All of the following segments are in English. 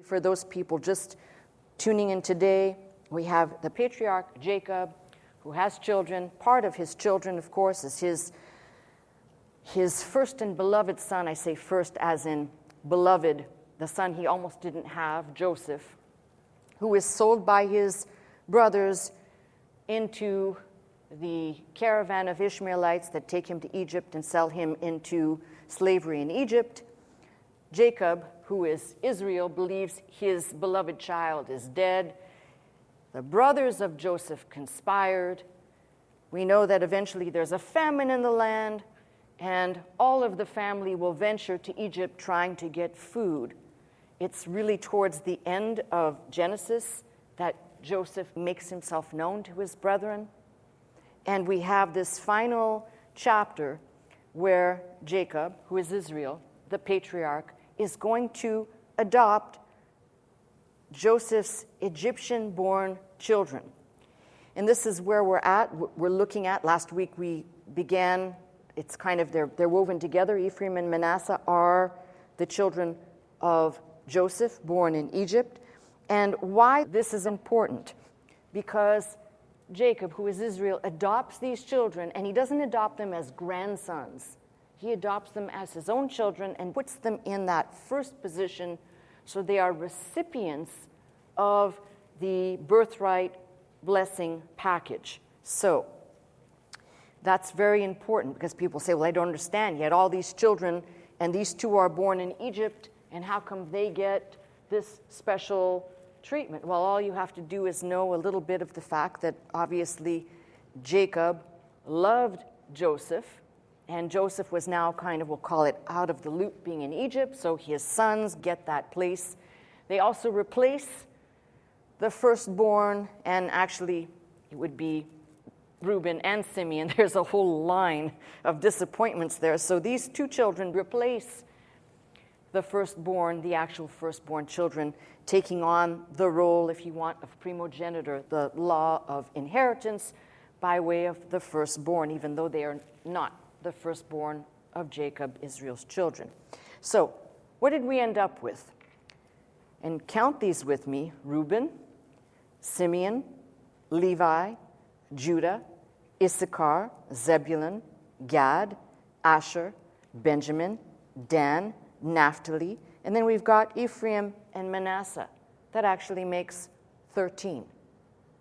for those people just tuning in today, we have the patriarch Jacob, who has children. Part of his children, of course, is his first and beloved son. I say first as in beloved, the son he almost didn't have, Joseph, who is sold by his brothers into the caravan of Ishmaelites that take him to Egypt and sell him into slavery in Egypt. Jacob, who is Israel, believes his beloved child is dead. The brothers of Joseph conspired. We know that eventually there's a famine in the land, and all of the family will venture to Egypt trying to get food. It's really towards the end of Genesis that Joseph makes himself known to his brethren. And we have this final chapter where Jacob, who is Israel, the patriarch, is going to adopt Joseph's Egyptian-born children. And this is where we're at. We're looking at, last week we began, it's kind of, they're woven together. Ephraim and Manasseh are the children of Joseph, born in Egypt. And why this is important? Because Jacob, who is Israel, adopts these children, and he doesn't adopt them as grandsons. He adopts them as his own children and puts them in that first position, so they are recipients of the birthright blessing package. So that's very important, because people say, well, I don't understand. You had all these children, and these two are born in Egypt, and how come they get this special treatment? Well, all you have to do is know a little bit of the fact that obviously Jacob loved Joseph, and Joseph was now kind of, we'll call it, out of the loop being in Egypt, so his sons get that place. They also replace the firstborn, and actually it would be Reuben and Simeon. There's a whole line of disappointments there. So these two children replace the firstborn, the actual firstborn children, taking on the role, if you want, of primogeniture, the law of inheritance by way of the firstborn, even though they are not the firstborn of Jacob, Israel's children. So what did we end up with? And count these with me: Reuben, Simeon, Levi, Judah, Issachar, Zebulun, Gad, Asher, Benjamin, Dan, Naphtali, and then we've got Ephraim and Manasseh. That actually makes 13.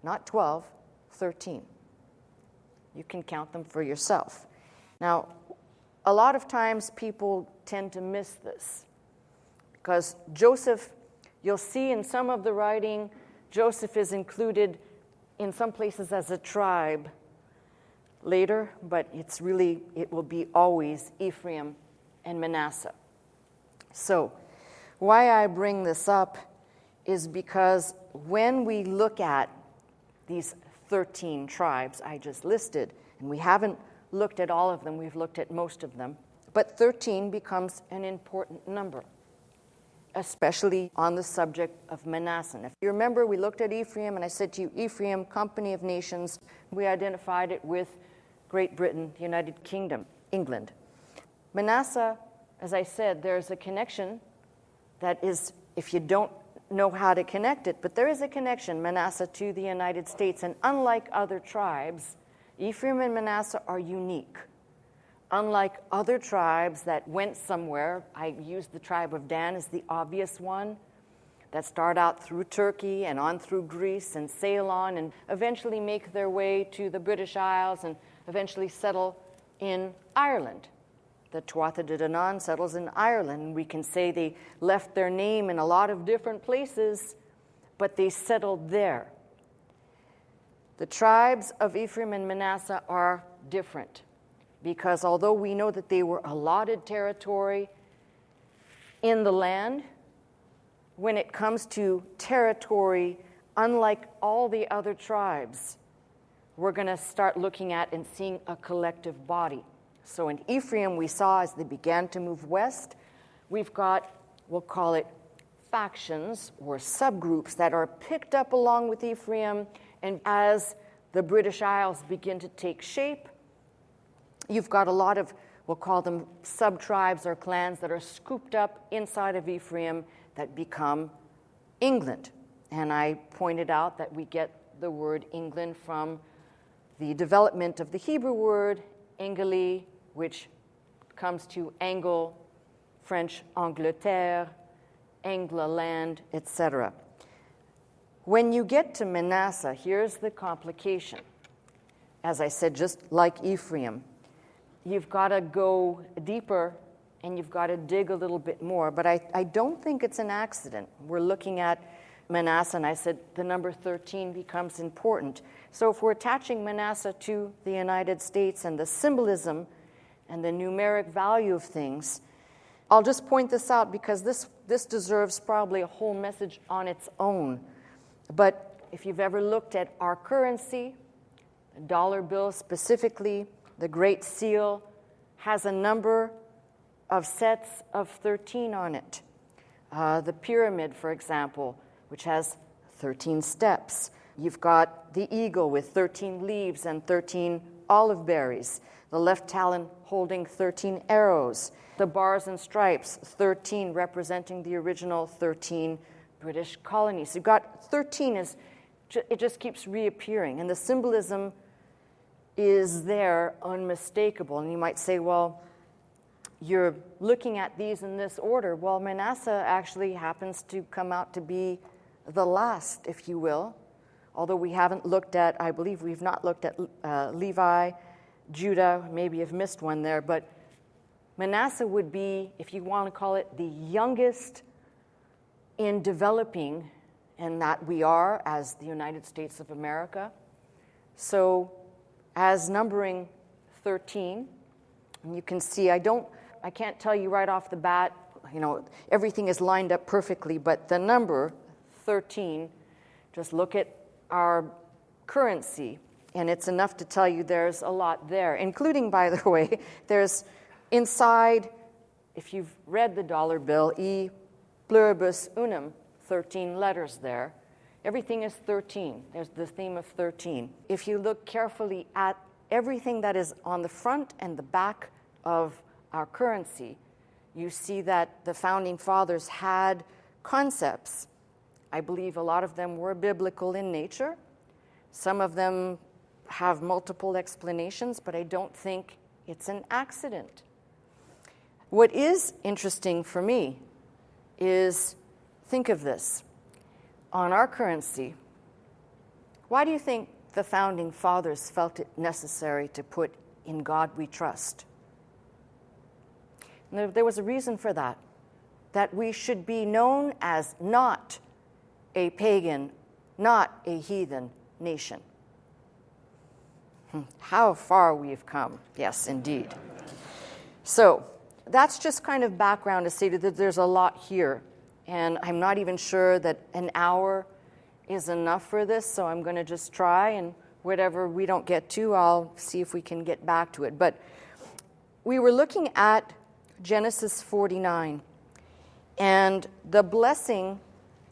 Not 12, 13. You can count them for yourself. Now, a lot of times people tend to miss this, because Joseph, you'll see in some of the writing, Joseph is included in some places as a tribe later, but it will be always Ephraim and Manasseh. So why I bring this up is because when we look at these 13 tribes I just listed, and we haven't looked at all of them, we've looked at most of them, but 13 becomes an important number, especially on the subject of Manasseh. If you remember, we looked at Ephraim, and I said to you, Ephraim, company of nations, we identified it with Great Britain, the United Kingdom, England. Manasseh, as I said, there's a connection that is, if you don't know how to connect it, but there is a connection, Manasseh to the United States, and unlike other tribes, Ephraim and Manasseh are unique. Unlike other tribes that went somewhere, I used the tribe of Dan as the obvious one, that start out through Turkey and on through Greece and sail on and eventually make their way to the British Isles and eventually settle in Ireland. The Tuatha De Danann settles in Ireland. We can say they left their name in a lot of different places, but they settled there. The tribes of Ephraim and Manasseh are different, because although we know that they were allotted territory in the land, when it comes to territory, unlike all the other tribes, we're going to start looking at and seeing a collective body. So in Ephraim, we saw as they began to move west, we've got, we'll call it factions or subgroups that are picked up along with Ephraim, and as the British Isles begin to take shape, you've got a lot of, we'll call them sub-tribes or clans that are scooped up inside of Ephraim that become England. And I pointed out that we get the word England from the development of the Hebrew word Engeli, which comes to Angle, French Angleterre, England, etc. When you get to Manasseh, here's the complication. As I said, just like Ephraim, you've got to go deeper and you've got to dig a little bit more. But I don't think it's an accident. We're looking at Manasseh, and I said the number 13 becomes important. So if we're attaching Manasseh to the United States and the symbolism and the numeric value of things, I'll just point this out because this deserves probably a whole message on its own. But if you've ever looked at our currency, the dollar bill specifically, the Great Seal has a number of sets of 13 on it. The pyramid, for example, which has 13 steps. You've got the eagle with 13 leaves and 13 olive berries. The left talon holding 13 arrows. The bars and stripes, 13 representing the original 13 British colonies. You've got 13 it just keeps reappearing, and the symbolism is there, unmistakable. And you might say, well, you're looking at these in this order. Well, Manasseh actually happens to come out to be the last, if you will, although we haven't looked at, I believe we've not looked at Levi, Judah, maybe have missed one there, but Manasseh would be, if you want to call it, the youngest in developing, and that we are as the United States of America. So as numbering 13, and you can see, I can't tell you right off the bat, everything is lined up perfectly, but the number 13, just look at our currency, and it's enough to tell you there's a lot there, including, by the way, there's inside, if you've read the dollar bill, E pluribus unum, 13 letters there. Everything is 13. There's the theme of 13. If you look carefully at everything that is on the front and the back of our currency, you see that the founding fathers had concepts. I believe a lot of them were biblical in nature. Some of them have multiple explanations, but I don't think it's an accident. What is interesting for me is, think of this. On our currency, why do you think the founding fathers felt it necessary to put "In God We Trust"? And there was a reason for that we should be known as not a pagan, not a heathen nation. How far we've come. Yes, indeed. So that's just kind of background to say that there's a lot here. And I'm not even sure that an hour is enough for this, so I'm going to just try, and whatever we don't get to, I'll see if we can get back to it. But we were looking at Genesis 49, and the blessing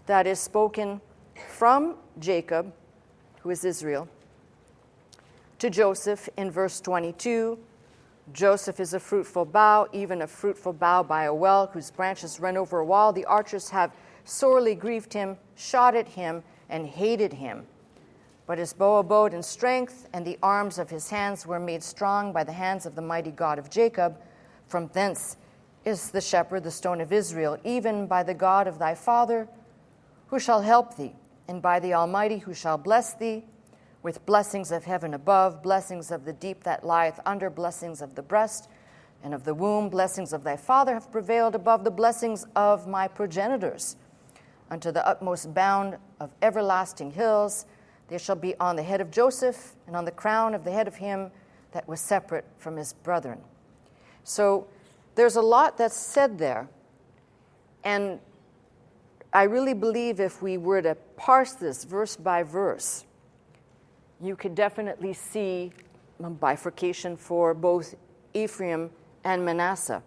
that is spoken from Jacob, who is Israel, to Joseph in verse 22. Joseph is a fruitful bough, even a fruitful bough by a well, whose branches run over a wall. The archers have sorely grieved him, shot at him, and hated him. But his bow abode in strength, and the arms of his hands were made strong by the hands of the mighty God of Jacob. From thence is the shepherd, the stone of Israel, even by the God of thy father, who shall help thee, and by the Almighty, who shall bless thee, with blessings of heaven above, blessings of the deep that lieth under, blessings of the breast and of the womb, blessings of thy father have prevailed above the blessings of my progenitors. Unto the utmost bound of everlasting hills, they shall be on the head of Joseph, and on the crown of the head of him that was separate from his brethren. So there's a lot that's said there. And I really believe if we were to parse this verse by verse, you could definitely see a bifurcation for both Ephraim and Manasseh.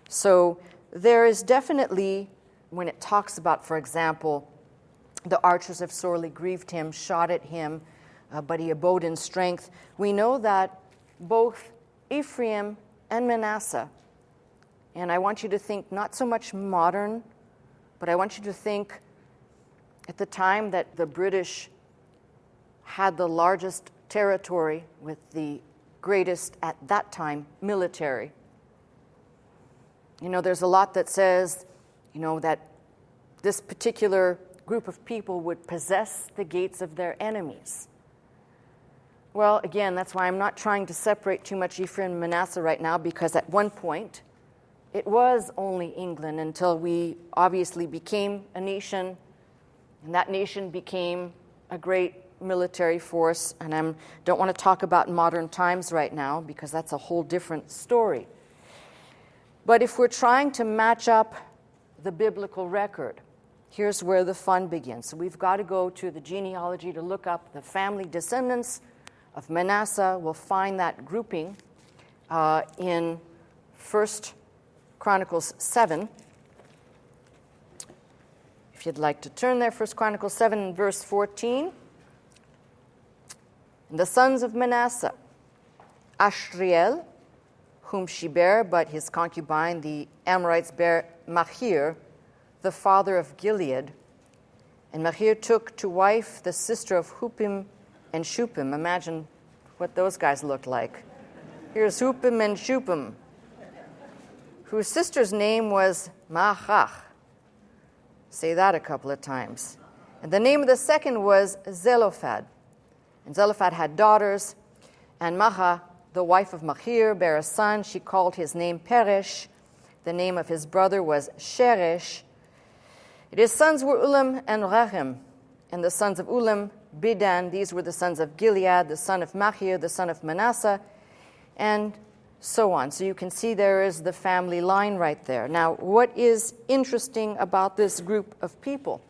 So there is definitely, when it talks about, for example, the archers have sorely grieved him, shot at him, but he abode in strength. We know that both Ephraim and Manasseh, and I want you to think not so much modern, but I want you to think at the time that the British had the largest territory with the greatest, at that time, military. There's a lot that says, that this particular group of people would possess the gates of their enemies. Well, again, that's why I'm not trying to separate too much Ephraim and Manasseh right now, because at one point, it was only England until we obviously became a nation, and that nation became a great military force. And I don't want to talk about modern times right now, because that's a whole different story. But if we're trying to match up the biblical record, here's where the fun begins. So we've got to go to the genealogy to look up the family descendants of Manasseh. We'll find that grouping in 1 Chronicles 7. If you'd like to turn there, 1 Chronicles 7 and verse 14. The sons of Manasseh, Ashriel, whom she bare, but his concubine, the Amorites, bare Machir, the father of Gilead. And Machir took to wife the sister of Huppim and Shuppim. Imagine what those guys looked like. Here's Huppim and Shuppim, whose sister's name was Maachach. Say that a couple of times. And the name of the second was Zelophehad. And Zelophehad had daughters, and Maachah, the wife of Machir, bare a son. She called his name Peresh. The name of his brother was Sheresh. His sons were Ulam and Rahim, and the sons of Ulam, Bidan. These were the sons of Gilead, the son of Machir, the son of Manasseh, and so on. So you can see there is the family line right there. Now, what is interesting about this group of people?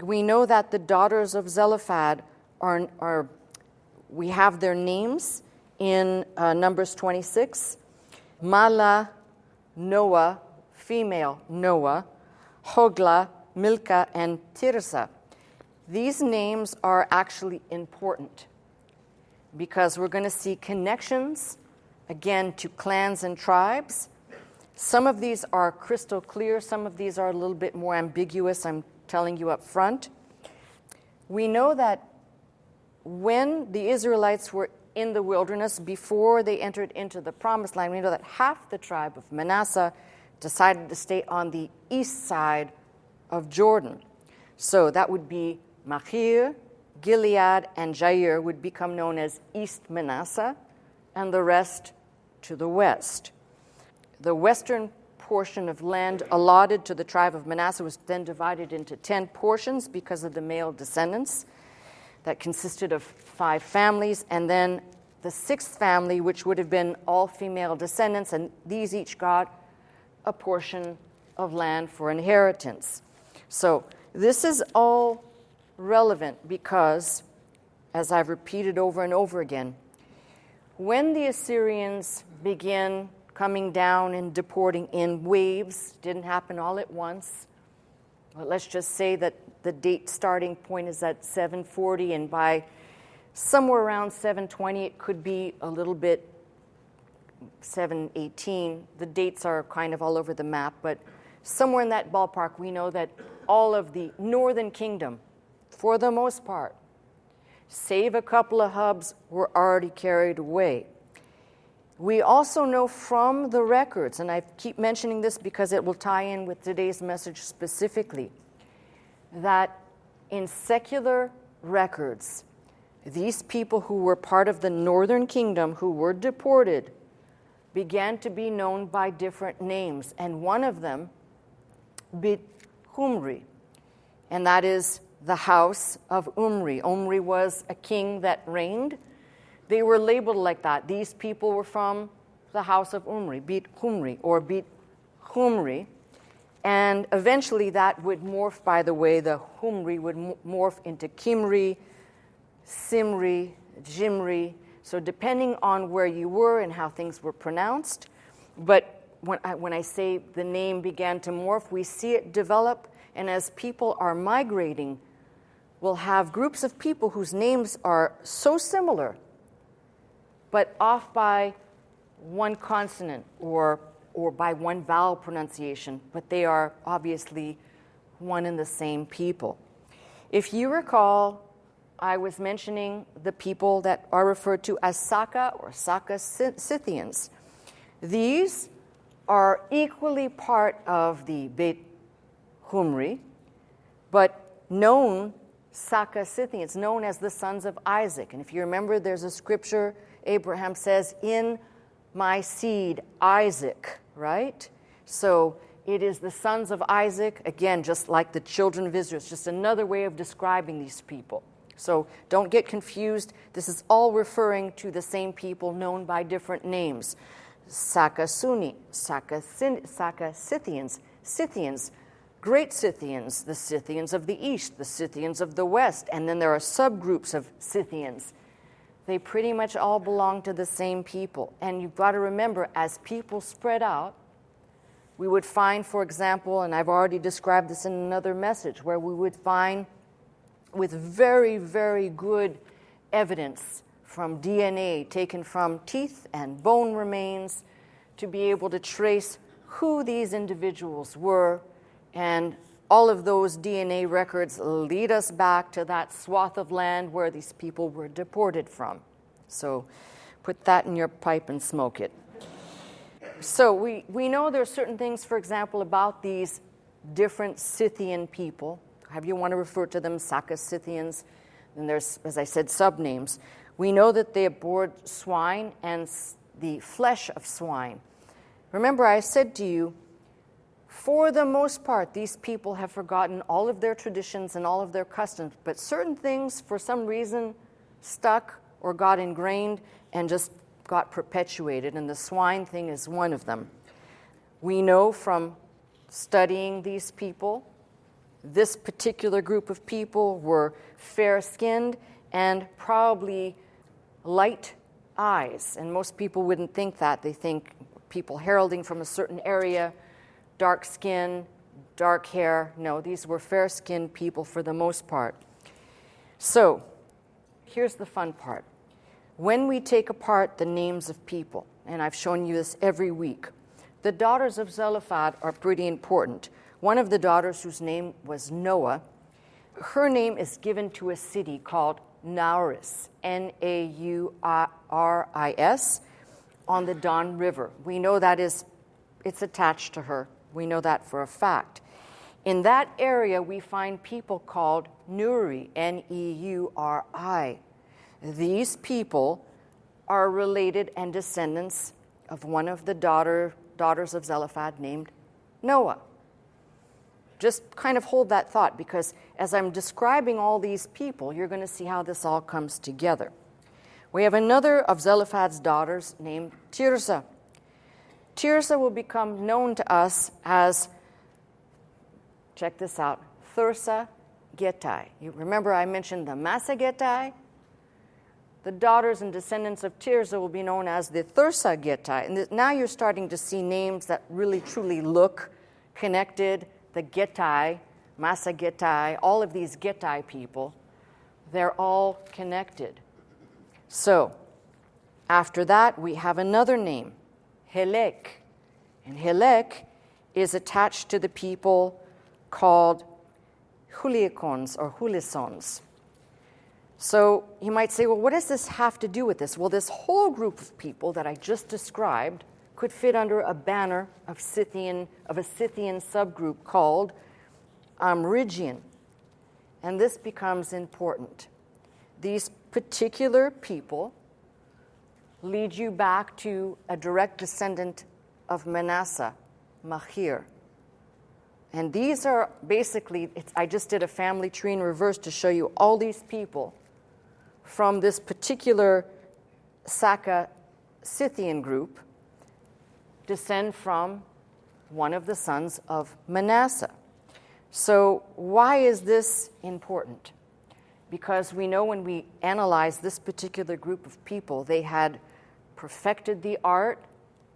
We know that the daughters of Zelophehad we have their names in Numbers 26. Mala, Noah, female Noah, Hogla, Milcah, and Tirzah. These names are actually important because we're going to see connections, again, to clans and tribes. Some of these are crystal clear. Some of these are a little bit more ambiguous. I'm telling you up front. We know that when the Israelites were in the wilderness, before they entered into the promised land, we know that half the tribe of Manasseh decided to stay on the east side of Jordan. So that would be Machir, Gilead, and Jair would become known as East Manasseh, and the rest to the west. The western portion of land allotted to the tribe of Manasseh was then divided into 10 portions because of the male descendants. That consisted of 5 families, and then the 6th family, which would have been all female descendants, and these each got a portion of land for inheritance. So this is all relevant because, as I've repeated over and over again, when the Assyrians began coming down and deporting in waves, didn't happen all at once, but let's just say that the date starting point is at 740, and by somewhere around 720, it could be a little bit 718. The dates are kind of all over the map, but somewhere in that ballpark, we know that all of the northern kingdom, for the most part, save a couple of hubs, were already carried away. We also know from the records, and I keep mentioning this because it will tie in with today's message specifically, that in secular records, these people who were part of the northern kingdom who were deported began to be known by different names, and one of them, Bit Humri, and that is the house of Umri. Umri was a king that reigned. They were labeled like that. These people were from the house of Umri, Bit Humri, or Bit Humri. And eventually that would morph, by the way, the Humri would morph into Kimri, Simri, Jimri. So depending on where you were and how things were pronounced. But when I say the name began to morph, we see it develop. And as people are migrating, we'll have groups of people whose names are so similar, but off by one consonant or by one vowel pronunciation, but they are obviously one and the same people. If you recall, I was mentioning the people that are referred to as Saka or Saka Scythians. These are equally part of the Beit Humri, but known Saka Scythians, known as the sons of Isaac. And if you remember, there's a scripture, Abraham says, in my seed, Isaac, right? So it is the sons of Isaac, again, just like the children of Israel. It's just another way of describing these people. So don't get confused. This is all referring to the same people known by different names. Saka Scythians, Scythians, great Scythians, the Scythians of the east, the Scythians of the west, and then there are subgroups of Scythians. They pretty much all belong to the same people. And you've got to remember, as people spread out, we would find, for example, and I've already described this in another message, where we would find with very, very good evidence from DNA taken from teeth and bone remains to be able to trace who these individuals were. And all of those DNA records lead us back to that swath of land where these people were deported from. So put that in your pipe and smoke it. So we know there are certain things, for example, about these different Scythian people. However you want to refer to them, Saka Scythians. And there's, as I said, subnames. We know that they abhorred swine and the flesh of swine. Remember, I said to you, for the most part, these people have forgotten all of their traditions and all of their customs, but certain things, for some reason, stuck or got ingrained and just got perpetuated, and the swine thing is one of them. We know from studying these people, this particular group of people were fair-skinned and probably light eyes, and most people wouldn't think that. They think people heralding from a certain area, dark skin, dark hair. No, these were fair-skinned people for the most part. So, here's the fun part. When we take apart the names of people, and I've shown you this every week, the daughters of Zelophehad are pretty important. One of the daughters, whose name was Noah, her name is given to a city called Nauris, Nauris, on the Don River. We know that it's attached to her. We know that for a fact. In that area, we find people called Nuri, Neuri. These people are related and descendants of one of the daughters of Zelophehad named Noah. Just kind of hold that thought, because as I'm describing all these people, you're going to see how this all comes together. We have another of Zelophehad's daughters named Tirzah. Tirzah will become known to us as, check this out, Thirsa Getai. You remember I mentioned the Manasseh Getai? The daughters and descendants of Tirzah will be known as the Thirsa Getai. And now you're starting to see names that really truly look connected. The Getai, Manasseh Getai, all of these Getai people, they're all connected. So, after that, we have another name, Helek. And Helek is attached to the people called Huliacons or Hulisons. So you might say, well, what does this have to do with this? Well, this whole group of people that I just described could fit under a banner of a Scythian subgroup called Amrigian. And this becomes important. These particular people lead you back to a direct descendant of Manasseh, Machir. And these are basically, I just did a family tree in reverse to show you all these people from this particular Saka Scythian group descend from one of the sons of Manasseh. So why is this important? Because we know when we analyze this particular group of people, they had perfected the art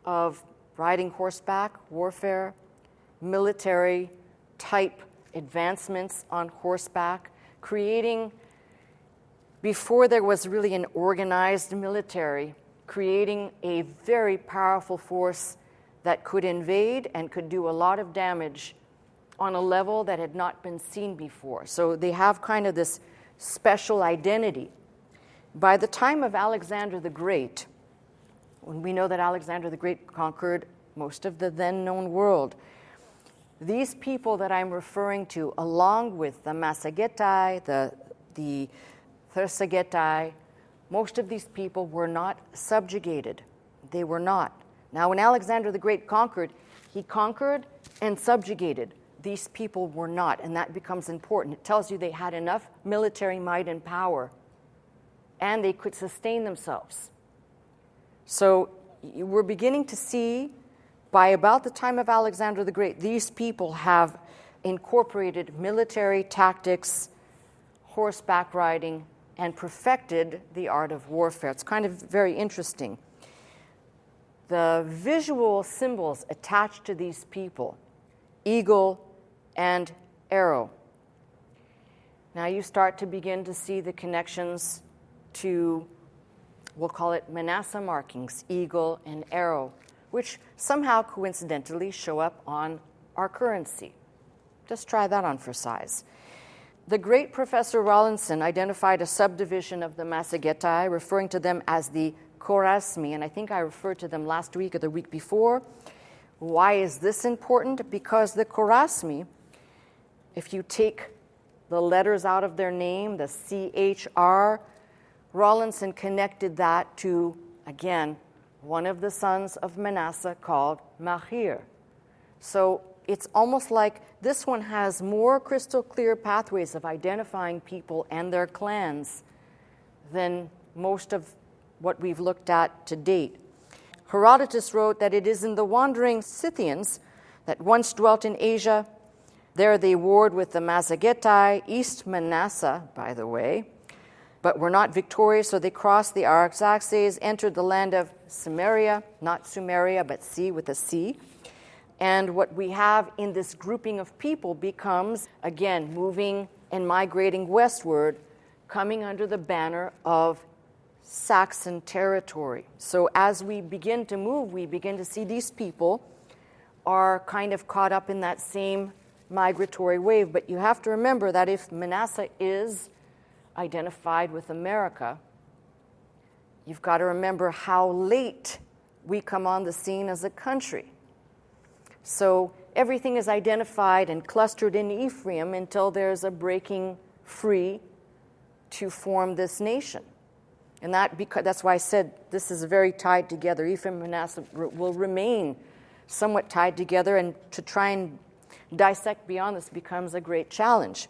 of riding horseback, warfare, military type advancements on horseback, creating, before there was really an organized military, creating a very powerful force that could invade and could do a lot of damage on a level that had not been seen before. So they have kind of this special identity. By the time of Alexander the Great, when we know that Alexander the Great conquered most of the then known world, these people that I'm referring to, along with the Massagetai, the Thersagetai, most of these people were not subjugated. They were not. Now, when Alexander the Great conquered, he conquered and subjugated. These people were not, and that becomes important. It tells you they had enough military might and power, and they could sustain themselves. So we're beginning to see, by about the time of Alexander the Great, these people have incorporated military tactics, horseback riding, and perfected the art of warfare. It's kind of very interesting. The visual symbols attached to these people, eagle and arrow. Now you start to begin to see the connections to, we'll call it Manasseh markings, eagle and arrow, which somehow coincidentally show up on our currency. Just try that on for size. The great Professor Rawlinson identified a subdivision of the Massagetai, referring to them as the Khorasmi, and I think I referred to them last week or the week before. Why is this important? Because the Khorasmi, if you take the letters out of their name, the CHR, Rawlinson connected that to, again, one of the sons of Manasseh called Machir. So it's almost like this one has more crystal clear pathways of identifying people and their clans than most of what we've looked at to date. Herodotus wrote that it is in the wandering Scythians that once dwelt in Asia. There they warred with the Massagetai, East Manasseh, by the way, but were not victorious, so they crossed the Artaxerxes, entered the land of Sumeria, not Sumeria, but C with a C. And what we have in this grouping of people becomes, again, moving and migrating westward, coming under the banner of Saxon territory. So as we begin to move, we begin to see these people are kind of caught up in that same migratory wave. But you have to remember that if Manasseh is identified with America, you've got to remember how late we come on the scene as a country. So everything is identified and clustered in Ephraim until there's a breaking free to form this nation. And that's why I said this is very tied together. Ephraim and Manasseh will remain somewhat tied together, and to try and dissect beyond this becomes a great challenge.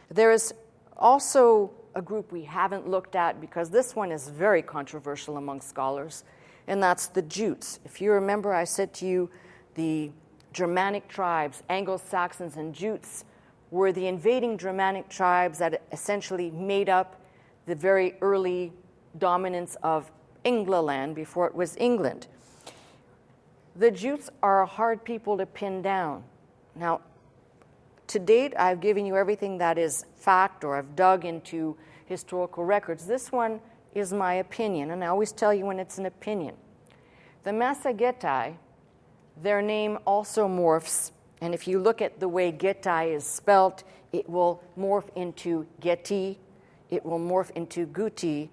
There is also a group we haven't looked at because this one is very controversial among scholars, and that's the Jutes. If you remember, I said to you the Germanic tribes, Anglo-Saxons and Jutes, were the invading Germanic tribes that essentially made up the very early dominance of England before it was England. The Jutes are a hard people to pin down. Now, to date, I've given you everything that is fact, or I've dug into historical records. This one is my opinion, and I always tell you when it's an opinion. The Massagetai, their name also morphs, and if you look at the way Getai is spelt, it will morph into Geti, it will morph into Guti,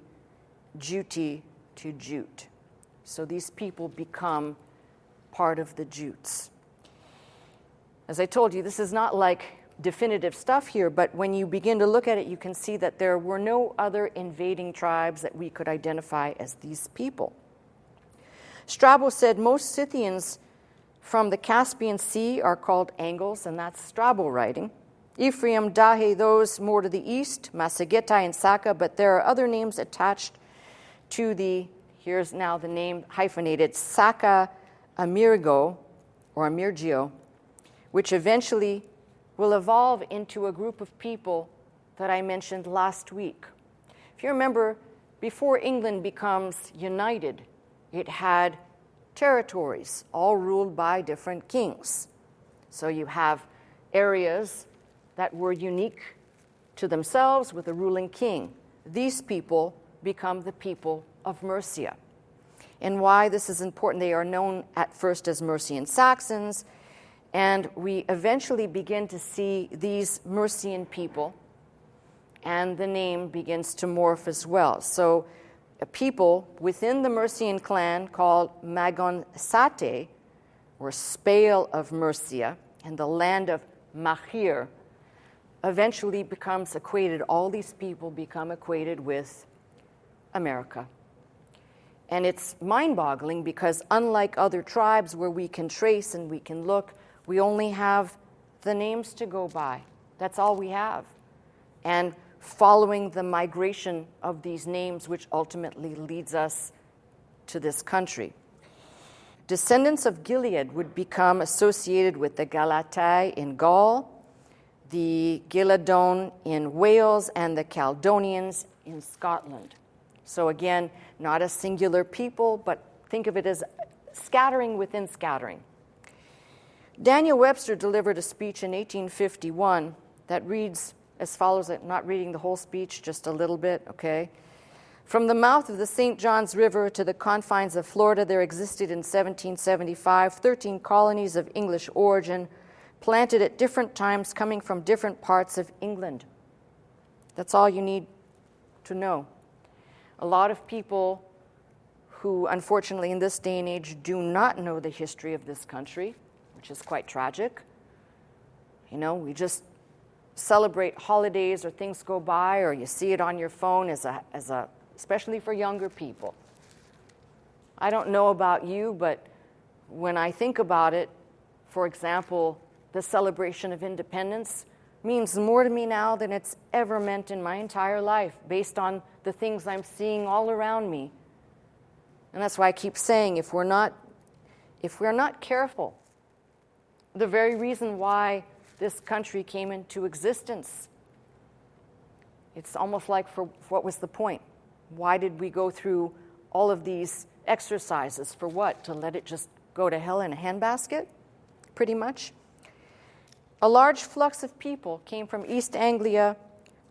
Juti to Jute. So these people become part of the Jutes. As I told you, this is not like definitive stuff here, but when you begin to look at it, you can see that there were no other invading tribes that we could identify as these people. Strabo said most Scythians from the Caspian Sea are called Angles, and that's Strabo writing. Ephraim, Dahe, those more to the east, Massagetai and Saka, but there are other names attached to here's now the name hyphenated, Saka Amirgo, or Amirgio, which eventually will evolve into a group of people that I mentioned last week. If you remember, before England becomes united, it had territories, all ruled by different kings. So you have areas that were unique to themselves with a ruling king. These people become the people of Mercia. And why this is important, they are known at first as Mercian Saxons, And we eventually begin to see these Mercian people, and the name begins to morph as well. So a people within the Mercian clan called Magonsate, or Spale of Mercia, and the land of Mahir, eventually becomes equated, all these people become equated with America. And it's mind-boggling because unlike other tribes where we can trace and we can look, we only have the names to go by. That's all we have. And following the migration of these names, which ultimately leads us to this country. Descendants of Gilead would become associated with the Galatai in Gaul, the Giladon in Wales, and the Caledonians in Scotland. So again, not a singular people, but think of it as scattering within scattering. Daniel Webster delivered a speech in 1851 that reads as follows. I'm not reading the whole speech, just a little bit, okay? From the mouth of the St. Johns River to the confines of Florida, there existed in 1775 13 colonies of English origin, planted at different times, coming from different parts of England. That's all you need to know. A lot of people who, unfortunately, in this day and age, do not know the history of this country, which is quite tragic. You know, we just celebrate holidays or things go by, or you see it on your phone as a especially for younger people. I don't know about you, but when I think about it, for example, the celebration of independence means more to me now than it's ever meant in my entire life, based on the things I'm seeing all around me. And that's why I keep saying, if we're not careful, the very reason why this country came into existence, it's almost like, for what was the point? Why did we go through all of these exercises? For what? To let it just go to hell in a handbasket, pretty much? A large flux of people came from East Anglia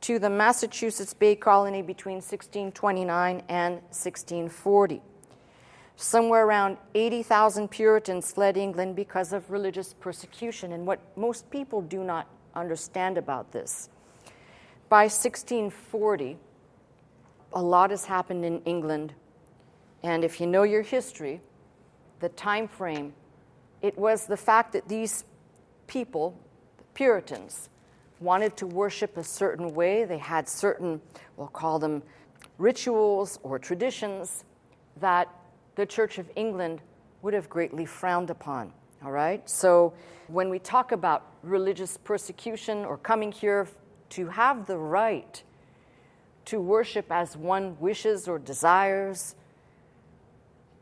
to the Massachusetts Bay Colony between 1629 and 1640. Somewhere around 80,000 Puritans fled England because of religious persecution, and what most people do not understand about this. By 1640, a lot has happened in England, and if you know your history, the time frame, it was the fact that these people, the Puritans, wanted to worship a certain way. They had certain, we'll call them rituals or traditions, that the Church of England would have greatly frowned upon, all right? So when we talk about religious persecution or coming here to have the right to worship as one wishes or desires,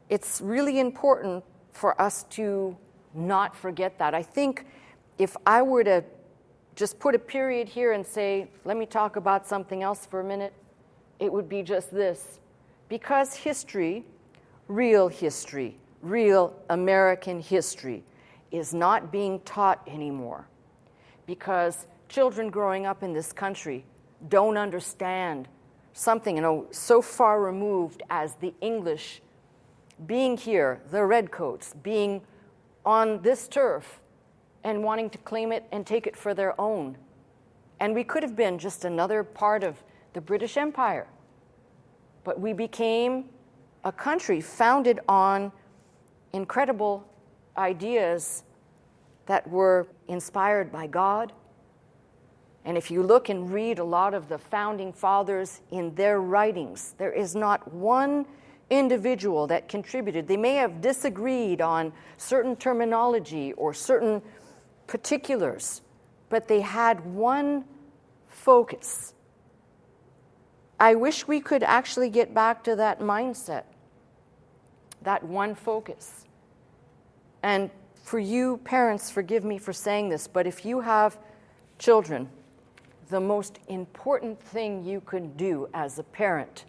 it's really important for us to not forget that. I think if I were to just put a period here and say, let me talk about something else for a minute, it would be just this. Because history, real American history, is not being taught anymore. Because children growing up in this country don't understand something, so far removed as the English being here, the redcoats, being on this turf and wanting to claim it and take it for their own. And we could have been just another part of the British Empire. But we became a country founded on incredible ideas that were inspired by God. And if you look and read a lot of the founding fathers in their writings, there is not one individual that contributed. They may have disagreed on certain terminology or certain particulars, but they had one focus. I wish we could actually get back to that mindset, that one focus. And for you parents, forgive me for saying this, but if you have children, the most important thing you can do as a parent,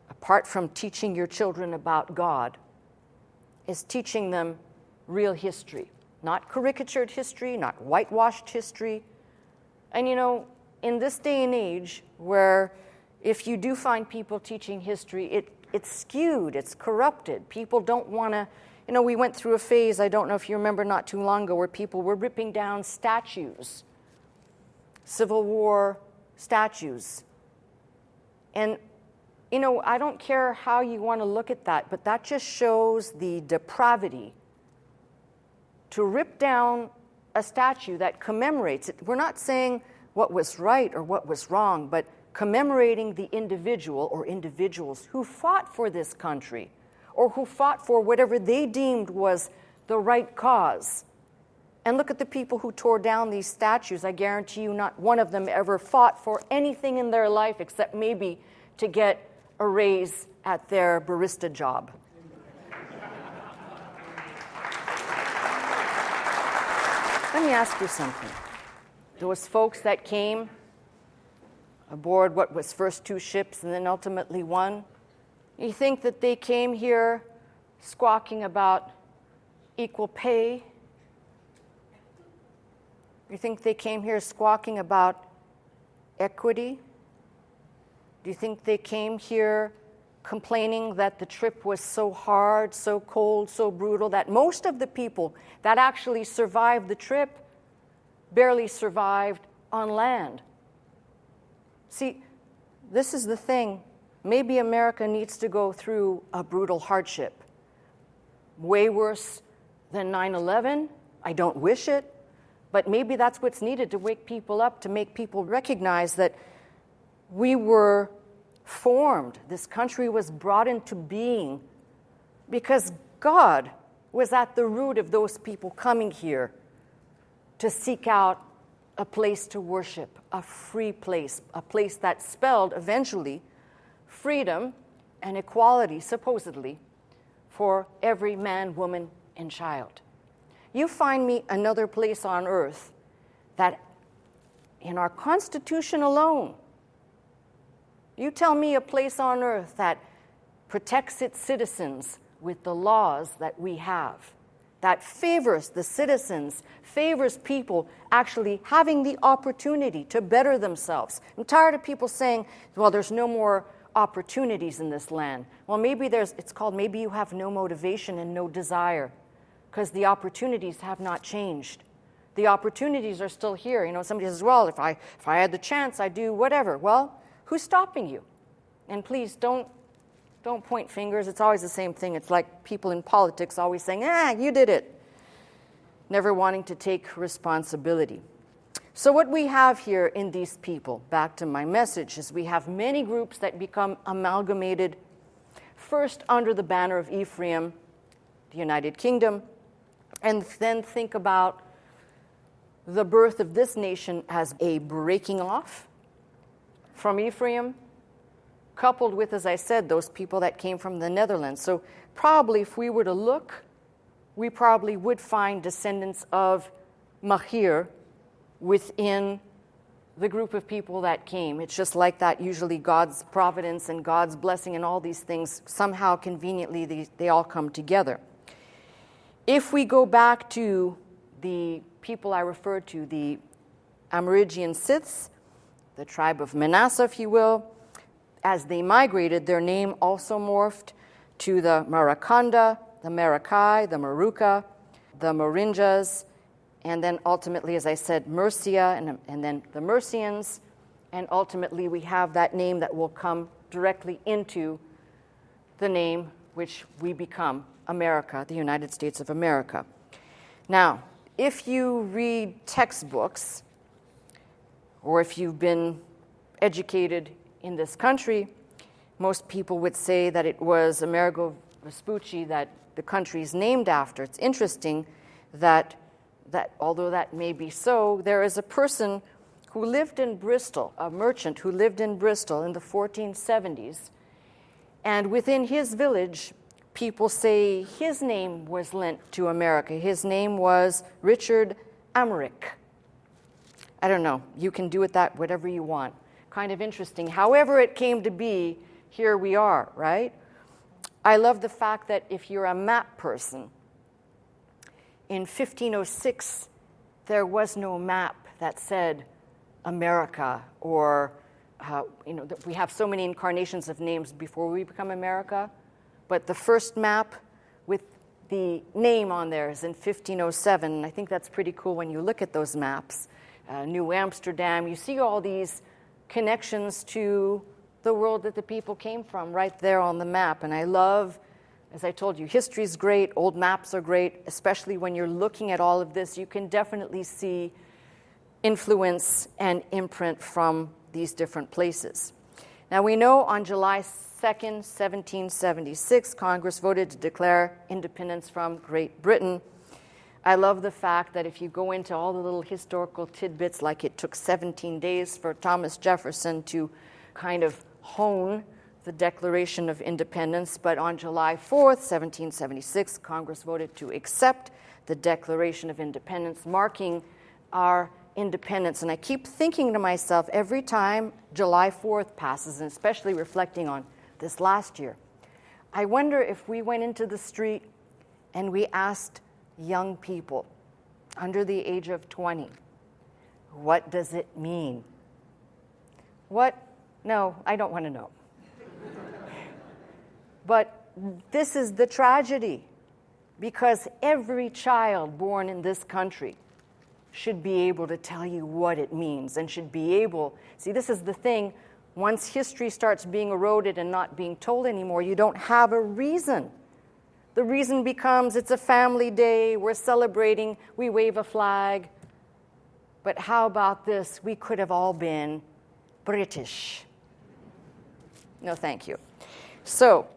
apart from teaching your children about God, is teaching them real history. Not caricatured history, not whitewashed history. And in this day and age where if you do find people teaching history, it's skewed, it's corrupted. People don't want to You know, we went through a phase, I don't know if you remember not too long ago, where people were ripping down statues, Civil War statues. And, you know, I don't care how you want to look at that, but that just shows the depravity to rip down a statue that commemorates it. We're not saying what was right or what was wrong, but commemorating the individual or individuals who fought for this country or who fought for whatever they deemed was the right cause. And look at the people who tore down these statues. I guarantee you not one of them ever fought for anything in their life except maybe to get a raise at their barista job. Let me ask you something. Those folks that came aboard what was first 2 ships and then ultimately 1, you think that they came here squawking about equal pay? You think they came here squawking about equity? Do you think they came here complaining that the trip was so hard, so cold, so brutal, that most of the people that actually survived the trip barely survived on land? See, this is the thing. Maybe America needs to go through a brutal hardship. Way worse than 9/11. I don't wish it. But maybe that's what's needed to wake people up, to make people recognize that we were formed. This country was brought into being because God was at the root of those people coming here to seek out a place to worship, a free place, a place that spelled eventually freedom and equality, supposedly, for every man, woman, and child. You find me another place on earth that, in our Constitution alone, you tell me a place on earth that protects its citizens with the laws that we have, that favors the citizens, favors people actually having the opportunity to better themselves. I'm tired of people saying, well, there's no more opportunities in this land. Well, maybe it's called maybe you have no motivation and no desire, because the opportunities have not changed. The opportunities are still here. You know, somebody says, well, if I had the chance, I'd do whatever. Well, who's stopping you? And please, don't point fingers. It's always the same thing. It's like people in politics always saying, you did it. Never wanting to take responsibility. So what we have here in these people, back to my message, is we have many groups that become amalgamated, first under the banner of Ephraim, the United Kingdom, and then think about the birth of this nation as a breaking off from Ephraim, coupled with, as I said, those people that came from the Netherlands. So probably if we were to look, we probably would find descendants of Mahir within the group of people that came. It's just like that. Usually God's providence and God's blessing and all these things, somehow conveniently, they all come together. If we go back to the people I referred to, the Amerindian Siths, the tribe of Manasseh, if you will, as they migrated, their name also morphed to the Marakanda, the Marakai, the Maruka, the Marinjas, and then ultimately, as I said, Mercia, and then the Mercians, and ultimately we have that name that will come directly into the name which we become, America, the United States of America. Now, if you read textbooks, or if you've been educated in this country, most people would say that it was Amerigo Vespucci that the country is named after. It's interesting that although that may be so, there is a person who lived in Bristol, a merchant who lived in Bristol in the 1470s, and within his village, people say his name was lent to America. His name was Richard Amrick. I don't know. You can do with that whatever you want. Kind of interesting. However it came to be, here we are, right? I love the fact that if you're a map person, in 1506, there was no map that said America or, we have so many incarnations of names before we become America. But the first map with the name on there is in 1507. And I think that's pretty cool when you look at those maps. New Amsterdam, you see all these connections to the world that the people came from right there on the map. And I love, as I told you, history's great, old maps are great, especially when you're looking at all of this. You can definitely see influence and imprint from these different places. Now we know on July 2nd, 1776, Congress voted to declare independence from Great Britain. I love the fact that if you go into all the little historical tidbits, like it took 17 days for Thomas Jefferson to kind of hone the Declaration of Independence, but on July 4th, 1776, Congress voted to accept the Declaration of Independence, marking our independence. And I keep thinking to myself every time July 4th passes, and especially reflecting on this last year, I wonder if we went into the street and we asked young people under the age of 20, what does it mean? What? No, I don't want to know. But this is the tragedy, because every child born in this country should be able to tell you what it means and should be able, see, this is the thing, once history starts being eroded and not being told anymore, you don't have a reason. The reason becomes it's a family day, we're celebrating, we wave a flag. But how about this? We could have all been British. No, thank you. So,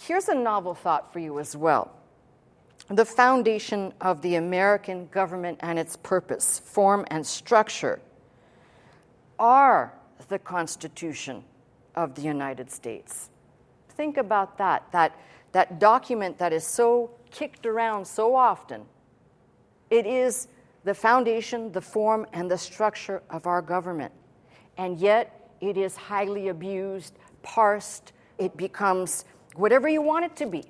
here's a novel thought for you as well. The foundation of the American government and its purpose, form, and structure are the Constitution of the United States. Think about that document that is so kicked around so often. It is the foundation, the form, and the structure of our government. And yet, it is highly abused, parsed. It becomes whatever you want it to be,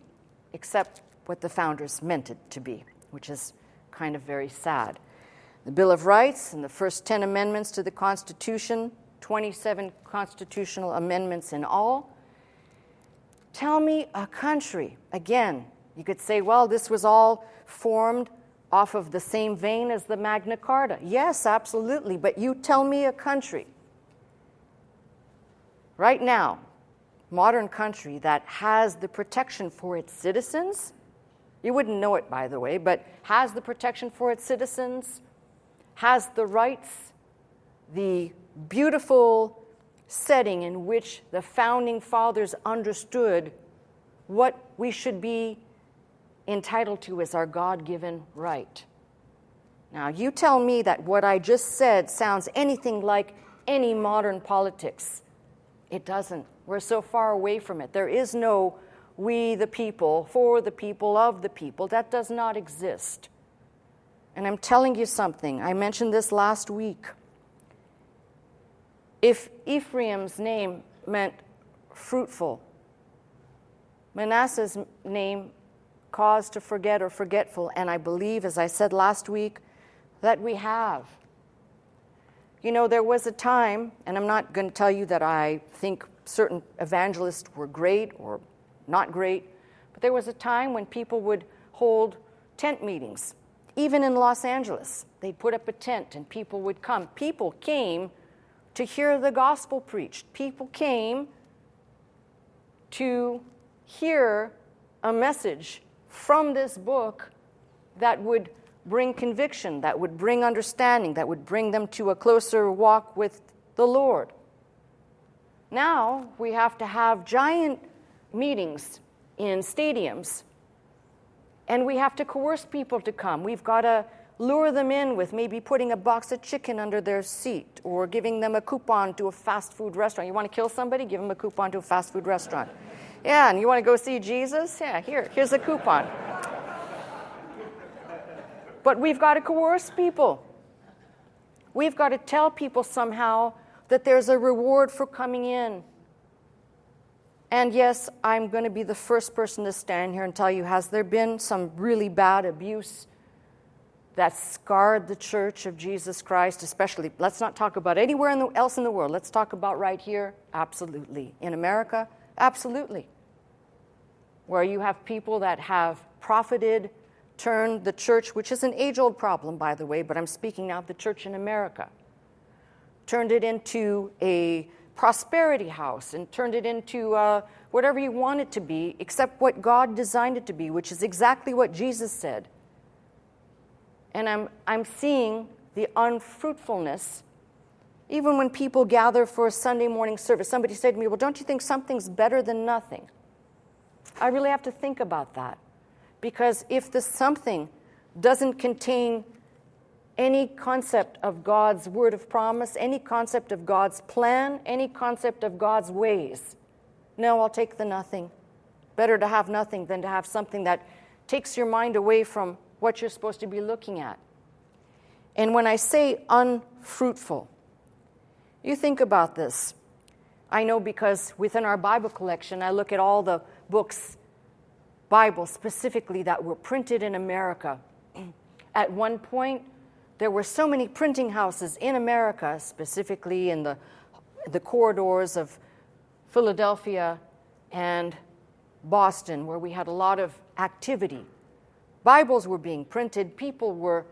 except what the founders meant it to be, which is kind of very sad. The Bill of Rights and the first 10 amendments to the Constitution, 27 constitutional amendments in all. Tell me a country. Again, you could say, well, this was all formed off of the same vein as the Magna Carta. Yes, absolutely, but you tell me a country right now, modern country, that has the protection for its citizens. You wouldn't know it, by the way, but has the protection for its citizens, has the rights, the beautiful setting in which the founding fathers understood what we should be entitled to as our God-given right. Now, you tell me that what I just said sounds anything like any modern politics. It doesn't. We're so far away from it. There is no we the people, for the people, of the people. That does not exist. And I'm telling you something. I mentioned this last week. If Ephraim's name meant fruitful, Manasseh's name caused to forget or forgetful, and I believe, as I said last week, that we have. You know, there was a time, and I'm not going to tell you that I think certain evangelists were great or not great, but there was a time when people would hold tent meetings. Even in Los Angeles, they'd put up a tent and people would come. People came to hear the gospel preached. People came to hear a message from this book that would bring conviction, that would bring understanding, that would bring them to a closer walk with the Lord. Now we have to have giant meetings in stadiums, and we have to coerce people to come. We've got to lure them in with maybe putting a box of chicken under their seat or giving them a coupon to a fast food restaurant. You want to kill somebody? Give them a coupon to a fast food restaurant. Yeah, and you want to go see Jesus? Yeah, here's a coupon. But we've got to coerce people. We've got to tell people somehow that there's a reward for coming in. And yes, I'm going to be the first person to stand here and tell you, has there been some really bad abuse that scarred the Church of Jesus Christ, especially? Let's not talk about anywhere else in the world. Let's talk about right here. Absolutely. In America? Absolutely. where you have people that have profited, turned the church, which is an age-old problem, by the way, but I'm speaking now of the church in America, turned it into a prosperity house and turned it into whatever you want it to be, except what God designed it to be, which is exactly what Jesus said. And I'm seeing the unfruitfulness. Even when people gather for a Sunday morning service, somebody said to me, well, don't you think something's better than nothing? I really have to think about that. Because if the something doesn't contain any concept of God's word of promise, any concept of God's plan, any concept of God's ways, no, I'll take the nothing. Better to have nothing than to have something that takes your mind away from what you're supposed to be looking at. And when I say unfruitful, you think about this. I know because within our Bible collection, I look at all the books, Bibles specifically, that were printed in America. At one point, there were so many printing houses in America, specifically in the corridors of Philadelphia and Boston, where we had a lot of activity. Bibles were being printed. People were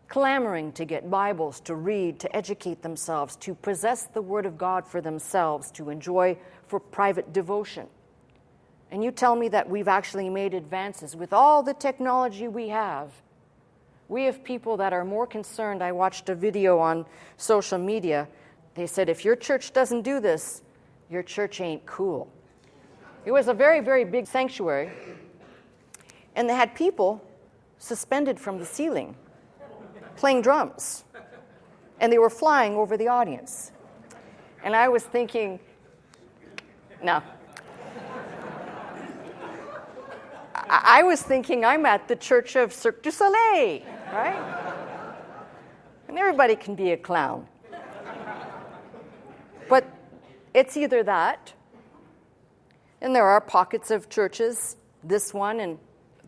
clamoring to get Bibles, to read, to educate themselves, to possess the Word of God for themselves, to enjoy for private devotion. And you tell me that we've actually made advances. With all the technology we have people that are more concerned. I watched a video on social media. They said, if your church doesn't do this, your church ain't cool. It was a very, very big sanctuary, and they had people suspended from the ceiling playing drums, and they were flying over the audience. And I was thinking, no. I was thinking I'm at the church of Cirque du Soleil, right? And everybody can be a clown. But it's either that, and there are pockets of churches, this one, and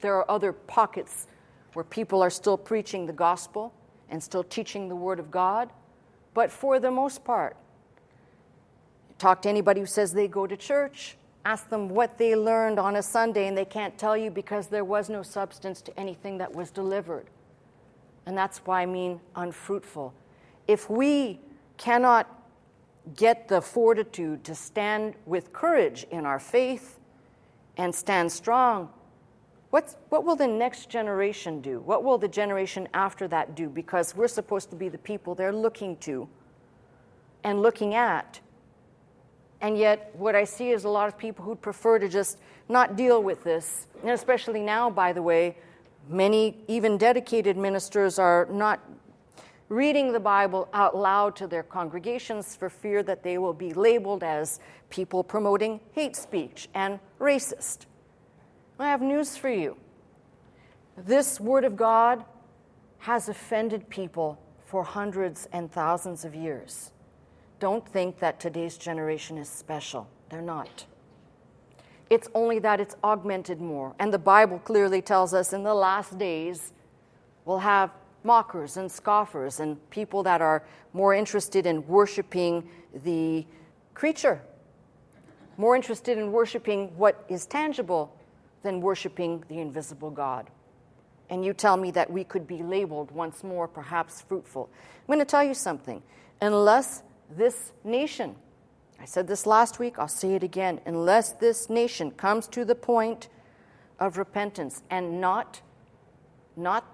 there are other pockets where people are still preaching the gospel and still teaching the Word of God. But for the most part, talk to anybody who says they go to church, ask them what they learned on a Sunday, and they can't tell you because there was no substance to anything that was delivered. And that's why I mean unfruitful. If we cannot get the fortitude to stand with courage in our faith and stand strong, what will the next generation do? What will the generation after that do? Because we're supposed to be the people they're looking to and looking at. And yet, what I see is a lot of people who'd prefer to just not deal with this. And especially now, by the way, many even dedicated ministers are not reading the Bible out loud to their congregations for fear that they will be labeled as people promoting hate speech and racist. I have news for you. This Word of God has offended people for hundreds and thousands of years. Don't think that today's generation is special. They're not. It's only that it's augmented more. And the Bible clearly tells us in the last days we'll have mockers and scoffers and people that are more interested in worshiping the creature, more interested in worshiping what is tangible than worshiping the invisible God. And you tell me that we could be labeled once more, perhaps fruitful. I'm going to tell you something. Unless this nation, I said this last week, I'll say it again, unless this nation comes to the point of repentance and not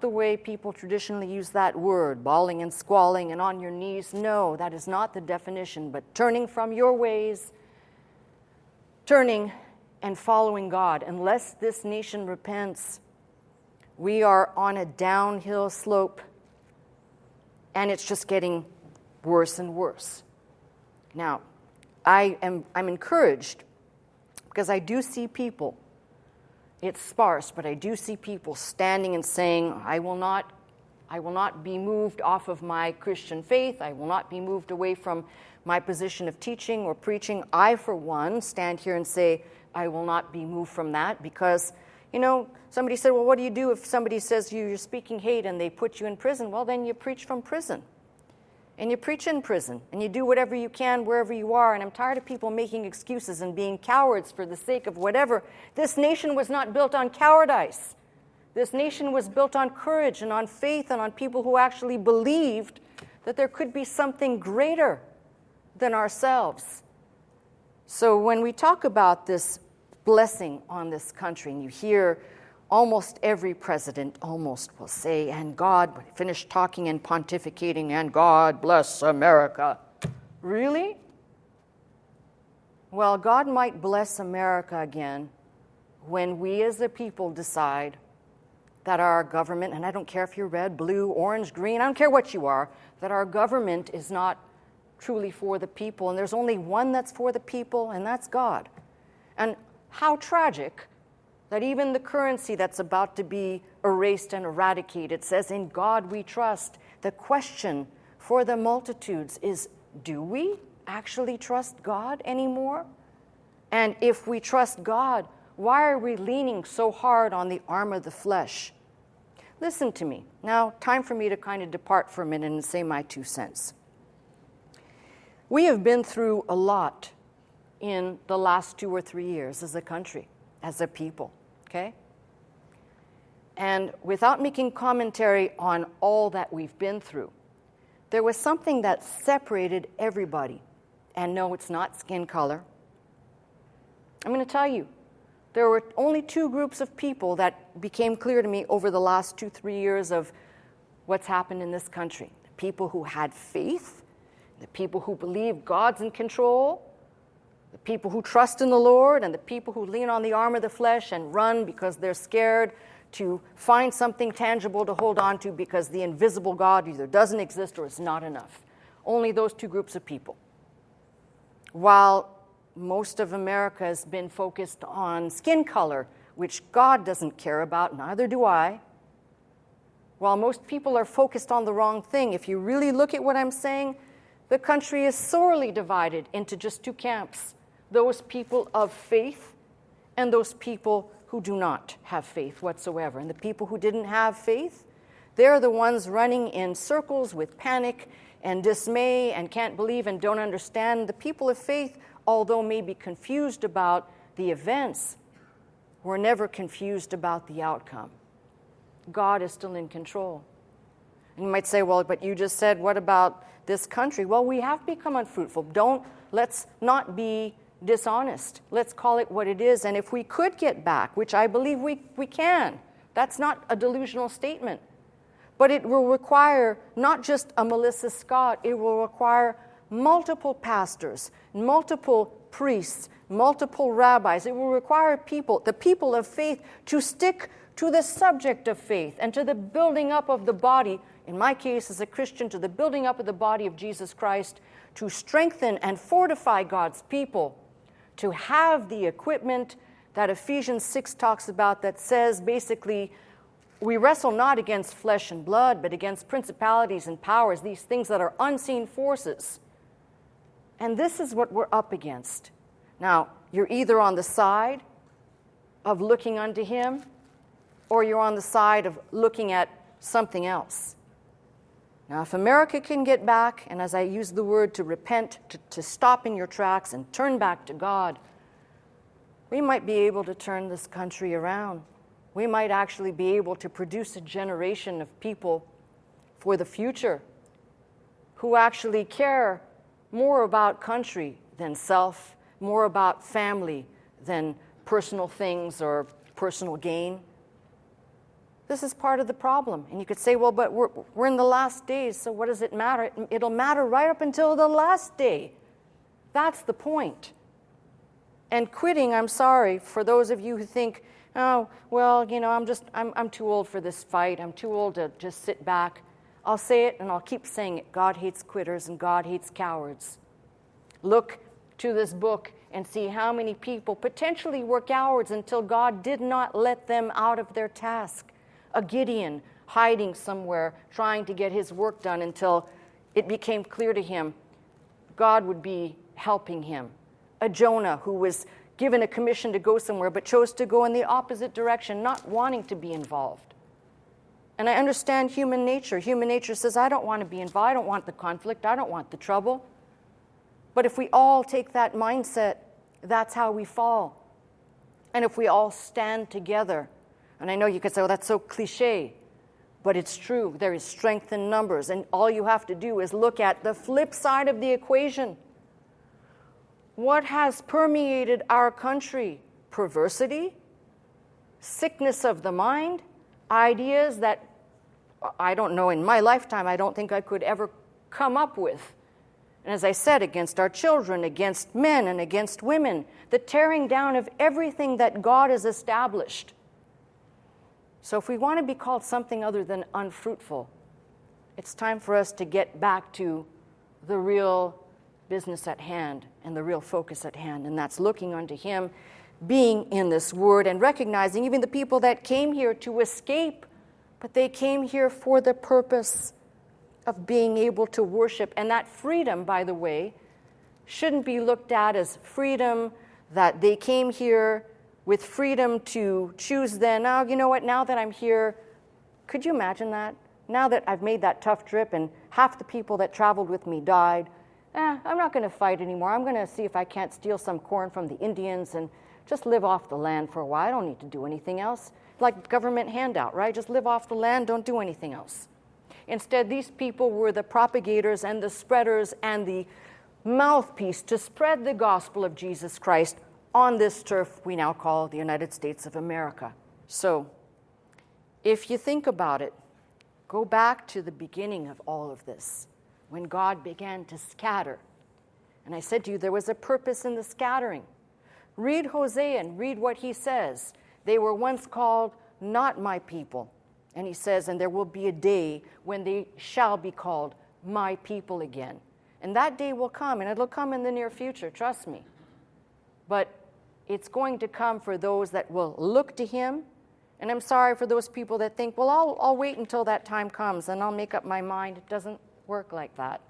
the way people traditionally use that word, bawling and squalling and on your knees. No, that is not the definition, but turning from your ways, turning and following God. Unless this nation repents, we are on a downhill slope, and it's just getting worse and worse. Now, I'm encouraged because I do see people. It's sparse, but I do see people standing and saying, I will not be moved off of my Christian faith. I will not be moved away from my position of teaching or preaching. I, for one, stand here and say, I will not be moved from that because, somebody said, well, what do you do if somebody says you're speaking hate and they put you in prison? Well, then you preach from prison. and you preach in prison, and you do whatever you can wherever you are, and I'm tired of people making excuses and being cowards for the sake of whatever. This nation was not built on cowardice. This nation was built on courage and on faith and on people who actually believed that there could be something greater than ourselves. So when we talk about this blessing on this country, and you hear almost every president almost will say, and God, when he finished talking and pontificating, and God bless America. Really? Well, God might bless America again when we as a people decide that our government, and I don't care if you're red, blue, orange, green, I don't care what you are, that our government is not truly for the people, and there's only one that's for the people, and that's God. And how tragic that even the currency that's about to be erased and eradicated says, in God we trust. The question for the multitudes is, do we actually trust God anymore? And if we trust God, why are we leaning so hard on the arm of the flesh? Listen to me. Now, time for me to kind of depart for a minute and say my 2 cents. We have been through a lot in the last 2 or 3 years as a country, as a people, okay? And without making commentary on all that we've been through, there was something that separated everybody. And no, it's not skin color. I'm going to tell you, there were only 2 groups of people that became clear to me over the last 2-3 years of what's happened in this country. The people who had faith, the people who believe God's in control, the people who trust in the Lord, and the people who lean on the arm of the flesh and run because they're scared to find something tangible to hold on to because the invisible God either doesn't exist or is not enough. Only those 2 groups of people. While most of America has been focused on skin color, which God doesn't care about, neither do I. While most people are focused on the wrong thing, if you really look at what I'm saying, the country is sorely divided into just 2 camps. Those people of faith and those people who do not have faith whatsoever. And the people who didn't have faith, they're the ones running in circles with panic and dismay and can't believe and don't understand. The people of faith, although may be confused about the events, were never confused about the outcome. God is still in control. And you might say, well, but you just said, what about this country? Well, we have become unfruitful. Let's not be dishonest. Let's call it what it is. And if we could get back, which I believe we can, that's not a delusional statement. But it will require not just a Melissa Scott, it will require multiple pastors, multiple priests, multiple rabbis. It will require people, the people of faith, to stick to the subject of faith and to the building up of the body, in my case as a Christian, to the building up of the body of Jesus Christ, to strengthen and fortify God's people, to have the equipment that Ephesians 6 talks about that says basically, we wrestle not against flesh and blood, but against principalities and powers, these things that are unseen forces. And this is what we're up against. Now, you're either on the side of looking unto Him, or you're on the side of looking at something else. Now, if America can get back, and as I use the word to repent, to stop in your tracks and turn back to God, we might be able to turn this country around. We might actually be able to produce a generation of people for the future who actually care more about country than self, more about family than personal things or personal gain. This is part of the problem. And you could say, well, but we're in the last days, so what does it matter? It'll matter right up until the last day. That's the point. And quitting, I'm sorry, for those of you who think, oh, well, you know, I'm too old for this fight. I'm too old to just sit back. I'll say it and I'll keep saying it. God hates quitters and God hates cowards. Look to this book and see how many people potentially were cowards until God did not let them out of their task. A Gideon hiding somewhere, trying to get his work done until it became clear to him God would be helping him. A Jonah who was given a commission to go somewhere but chose to go in the opposite direction, not wanting to be involved. And I understand human nature. Human nature says, I don't want to be involved. I don't want the conflict. I don't want the trouble. But if we all take that mindset, that's how we fall. And if we all stand together, and I know you could say, well, that's so cliche, but it's true. There is strength in numbers. And all you have to do is look at the flip side of the equation. What has permeated our country? Perversity, sickness of the mind, ideas that I don't know, in my lifetime, I don't think I could ever come up with. And as I said, against our children, against men, and against women, the tearing down of everything that God has established. So if we want to be called something other than unfruitful, it's time for us to get back to the real business at hand and the real focus at hand, and that's looking unto Him, being in this Word, and recognizing even the people that came here to escape, but they came here for the purpose of being able to worship. And that freedom, by the way, shouldn't be looked at as freedom that they came here with freedom to choose then, now, you know what, now that I'm here, could you imagine that? Now that I've made that tough trip and half the people that traveled with me died, I'm not going to fight anymore. I'm going to see if I can't steal some corn from the Indians and just live off the land for a while. I don't need to do anything else. Like government handout, right? Just live off the land, don't do anything else. Instead, these people were the propagators and the spreaders and the mouthpiece to spread the gospel of Jesus Christ on this turf we now call the United States of America. So, if you think about it, go back to the beginning of all of this, when God began to scatter. And I said to you, there was a purpose in the scattering. Read Hosea and read what he says. They were once called not my people. And he says, and there will be a day when they shall be called my people again. And that day will come, and it'll come in the near future, trust me. But it's going to come for those that will look to Him. And I'm sorry for those people that think, well, I'll wait until that time comes and I'll make up my mind. It doesn't work like that.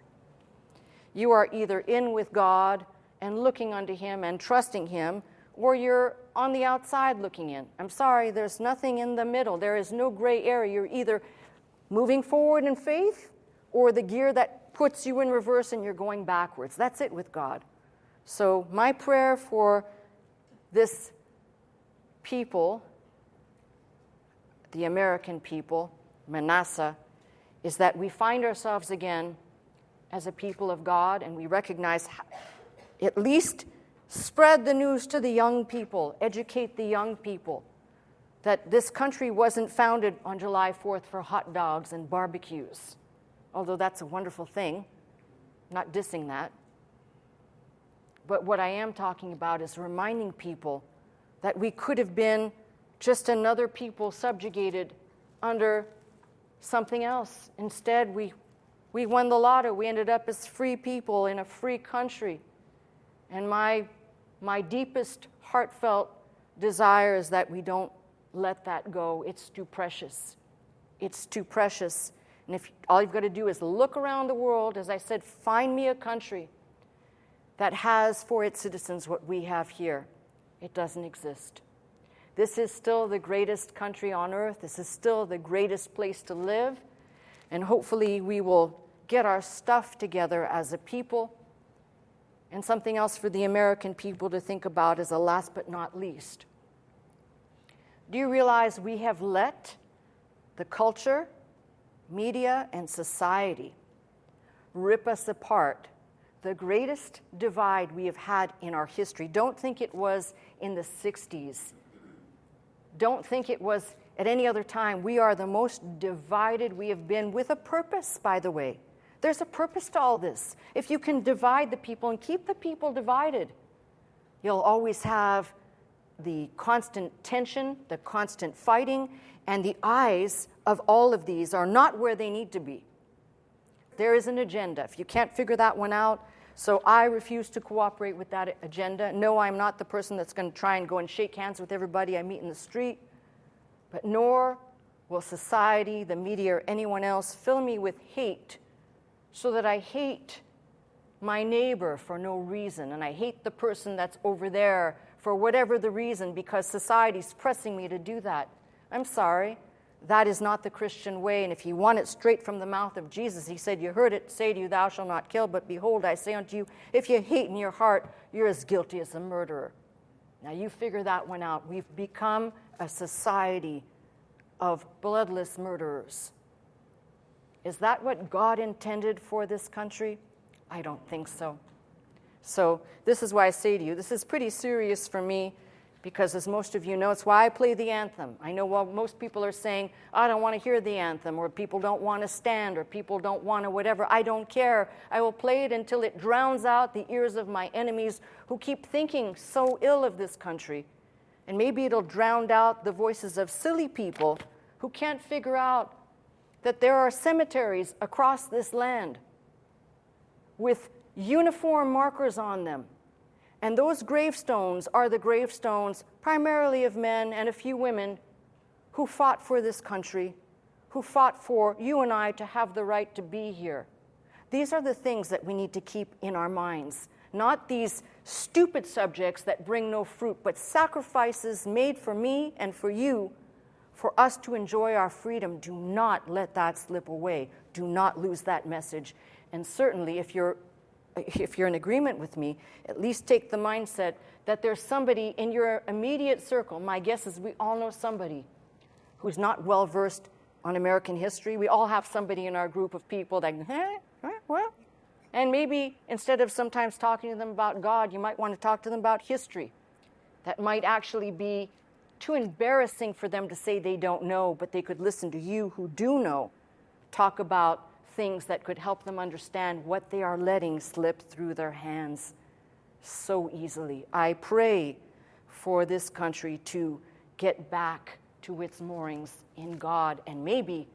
You are either in with God and looking unto Him and trusting Him, or you're on the outside looking in. I'm sorry, there's nothing in the middle. There is no gray area. You're either moving forward in faith or the gear that puts you in reverse and you're going backwards. That's it with God. So my prayer for this people, the American people, Manasseh, is that we find ourselves again as a people of God, and we recognize, at least spread the news to the young people, educate the young people, that this country wasn't founded on July 4th for hot dogs and barbecues, although that's a wonderful thing, not dissing that. But what I am talking about is reminding people that we could have been just another people subjugated under something else. Instead, we won the lotto. We ended up as free people in a free country. And my deepest heartfelt desire is that we don't let that go. It's too precious. It's too precious. And if all you've got to do is look around the world, as I said, find me a country that has for its citizens what we have here. It doesn't exist. This is still the greatest country on earth. This is still the greatest place to live. And hopefully we will get our stuff together as a people. And something else for the American people to think about as a last but not least. Do you realize we have let the culture, media, and society rip us apart? The greatest divide we have had in our history. Don't think it was in the 60s. Don't think it was at any other time. We are the most divided we have been, with a purpose, by the way. There's a purpose to all this. If you can divide the people and keep the people divided, you'll always have the constant tension, the constant fighting, and the eyes of all of these are not where they need to be. There is an agenda. If you can't figure that one out, so I refuse to cooperate with that agenda. No, I'm not the person that's going to try and go and shake hands with everybody I meet in the street, but nor will society, the media, or anyone else fill me with hate so that I hate my neighbor for no reason, and I hate the person that's over there for whatever the reason, because society's pressing me to do that. I'm sorry. That is not the Christian way. And if you want it straight from the mouth of Jesus, he said, you heard it say to you, thou shalt not kill, but behold, I say unto you, if you hate in your heart, you're as guilty as a murderer. Now you figure that one out. We've become a society of bloodless murderers. Is that what God intended for this country? I don't think so. So this is why I say to you, this is pretty serious for me, because as most of you know, it's why I play the anthem. I know while most people are saying, I don't want to hear the anthem, or people don't want to stand, or people don't want to whatever. I don't care. I will play it until it drowns out the ears of my enemies who keep thinking so ill of this country. And maybe it'll drown out the voices of silly people who can't figure out that there are cemeteries across this land with uniform markers on them. And those gravestones are the gravestones primarily of men and a few women who fought for this country, who fought for you and I to have the right to be here. These are the things that we need to keep in our minds, not these stupid subjects that bring no fruit, but sacrifices made for me and for you, for us to enjoy our freedom. Do not let that slip away. Do not lose that message. And certainly, if you're in agreement with me, at least take the mindset that there's somebody in your immediate circle. My guess is we all know somebody who's not well-versed on American history. We all have somebody in our group of people that, well, and maybe instead of sometimes talking to them about God, you might want to talk to them about history. That might actually be too embarrassing for them to say they don't know, but they could listen to you who do know talk about things that could help them understand what they are letting slip through their hands so easily. I pray for this country to get back to its moorings in God, and maybe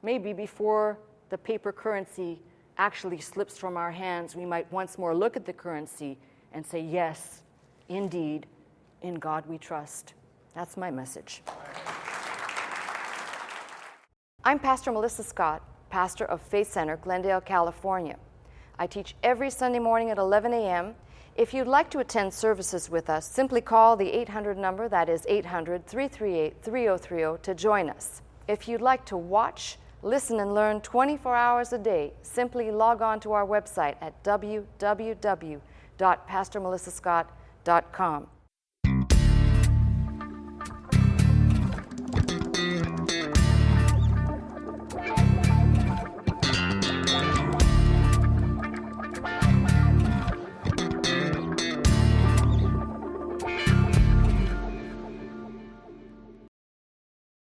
before the paper currency actually slips from our hands, we might once more look at the currency and say, yes, indeed, in God we trust. That's my message. I'm Pastor Melissa Scott, pastor of Faith Center, Glendale, California. I teach every Sunday morning at 11 a.m. If you'd like to attend services with us, simply call the 800 number, that is 800-338-3030, to join us. If you'd like to watch, listen, and learn 24 hours a day, simply log on to our website at www.pastormelissascott.com.